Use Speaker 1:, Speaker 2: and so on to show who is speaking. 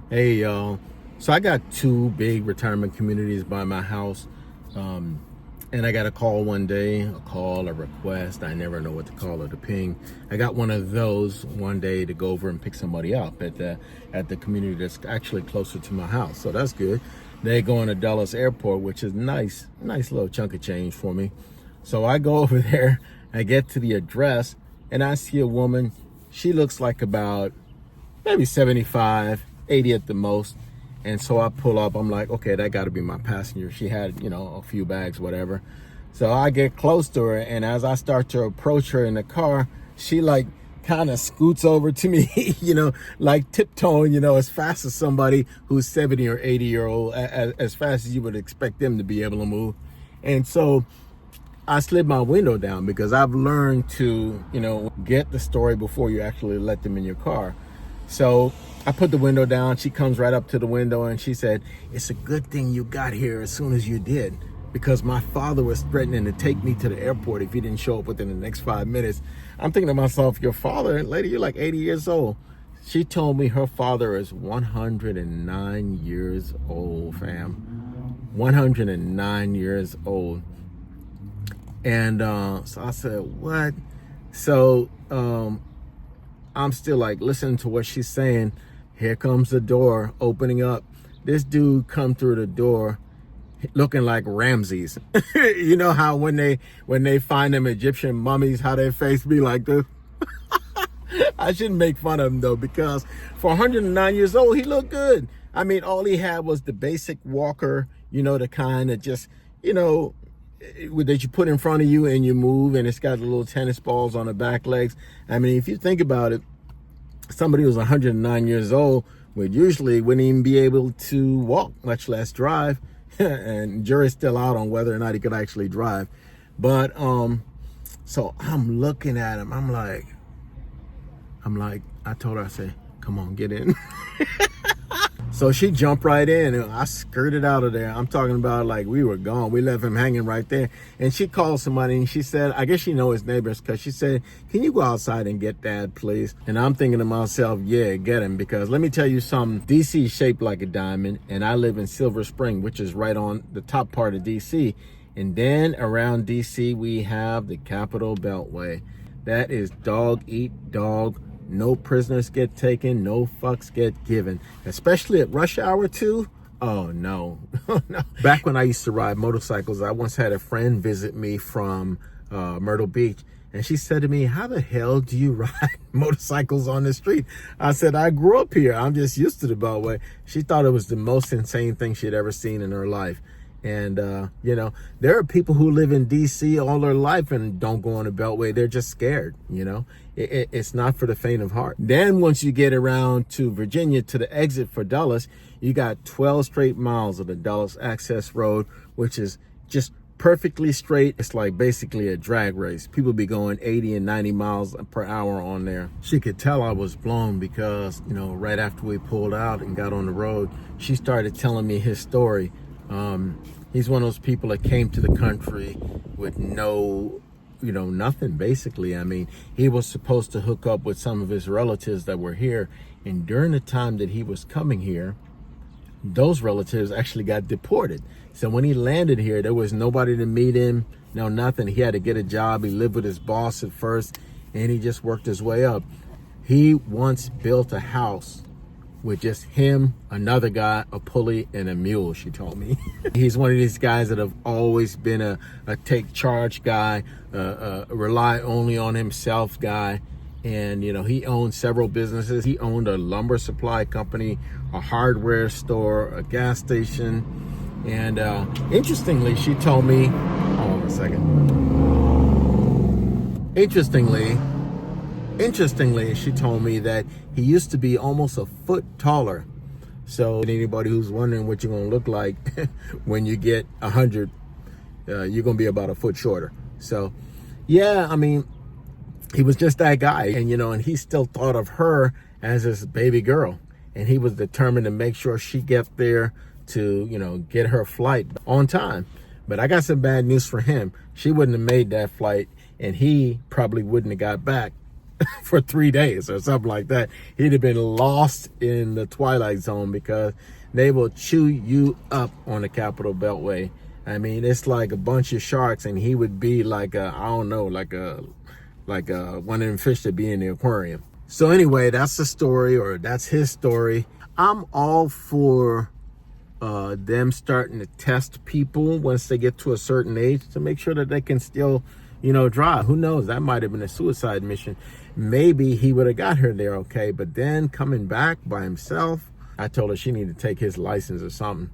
Speaker 1: Hey, y'all. So I got two big retirement communities by my house. Um, and I got a call one day, a call, a request. I never know what to call it, a ping. I got one of those one day to go over and pick somebody up at the community that's actually closer to my house. So that's good. They going to Dulles Airport, which is nice little chunk of change for me. So I go over there, I get to the address, and I see a woman. She looks like about maybe 75, 80 at the most. And so I pull up, I'm like, okay, that got to be my passenger. She had, a few bags, whatever. So I get close to her, and as I start to approach her in the car, she like kind of scoots over to me, like tiptoeing, as fast as somebody who's 70 or 80-year old, as fast as you would expect them to be able to move. And so I slid my window down because I've learned to, get the story before you actually let them in your car. So I put the window down. She comes right up to the window and she said, "It's a good thing you got here as soon as you did, because my father was threatening to take me to the airport if he didn't show up within the next 5 minutes." I'm thinking to myself, your father, lady, you're like 80 years old. She told me her father is 109 years old, fam. 109 years old. And so I said, what? So I'm still like listening to what she's saying. Here comes the door opening up. This dude come through the door looking like Ramses. You know how when they find them Egyptian mummies, how their face be like this? I shouldn't make fun of him though, because for 109 years old, he looked good. I mean, all he had was the basic walker, the kind that just, that you put in front of you and you move, and it's got the little tennis balls on the back legs. I mean, if you think about it, somebody who's 109 years old wouldn't even be able to walk, much less drive. And jury's still out on whether or not he could actually drive. But so I'm looking at him. I'm like, I told her, I said, "Come on, get in." So she jumped right in, and I skirted out of there. I'm talking about like we were gone. We left him hanging right there. And she called somebody, and she said, I guess she know his neighbors, because she said, "Can you go outside and get Dad, please?" And I'm thinking to myself, yeah, get him. Because let me tell you something, DC is shaped like a diamond, and I live in Silver Spring, which is right on the top part of DC. And then around DC, we have the Capitol Beltway. That is dog eat dog. No prisoners get taken, no fucks get given, especially at rush hour too. Oh no. No. Back when I used to ride motorcycles, I once had a friend visit me from Myrtle Beach, and she said to me, "How the hell do you ride motorcycles on the street?" I said, "I grew up here. I'm just used to the Beltway." She thought it was the most insane thing she'd ever seen in her life. And, there are people who live in D.C. all their life and don't go on the Beltway. They're just scared, It's not for the faint of heart. Then once you get around to Virginia, to the exit for Dulles, you got 12 straight miles of the Dulles Access Road, which is just perfectly straight. It's like basically a drag race. People be going 80 and 90 miles per hour on there. She could tell I was blown because, right after we pulled out and got on the road, she started telling me his story. He's one of those people that came to the country with no, nothing basically. I mean, he was supposed to hook up with some of his relatives that were here. And during the time that he was coming here, those relatives actually got deported. So when he landed here, there was nobody to meet him. No, nothing. He had to get a job. He lived with his boss at first, and he just worked his way up. He once built a house with just him, another guy, a pulley, and a mule, she told me. He's one of these guys that have always been a take charge guy, rely only on himself guy. And, he owned several businesses. He owned a lumber supply company, a hardware store, a gas station. And interestingly, she told me, hold on a second. Interestingly, she told me that he used to be almost a foot taller. So anybody who's wondering what you're going to look like when you get 100, you're going to be about a foot shorter. So, yeah, I mean, he was just that guy. And, and he still thought of her as his baby girl. And he was determined to make sure she gets there to, get her flight on time. But I got some bad news for him. She wouldn't have made that flight, and he probably wouldn't have got back for 3 days or something like that. He'd have been lost in the Twilight Zone because they will chew you up on the Capitol Beltway. I mean, it's like a bunch of sharks, and he would be like a, I don't know, like a one of them fish that be in the aquarium. So anyway, that's the story, or that's his story. I'm all for them starting to test people once they get to a certain age to make sure that they can still, drive. Who knows? That might have been a suicide mission. Maybe he would have got her there okay, but then coming back by himself, I told her she needed to take his license or something.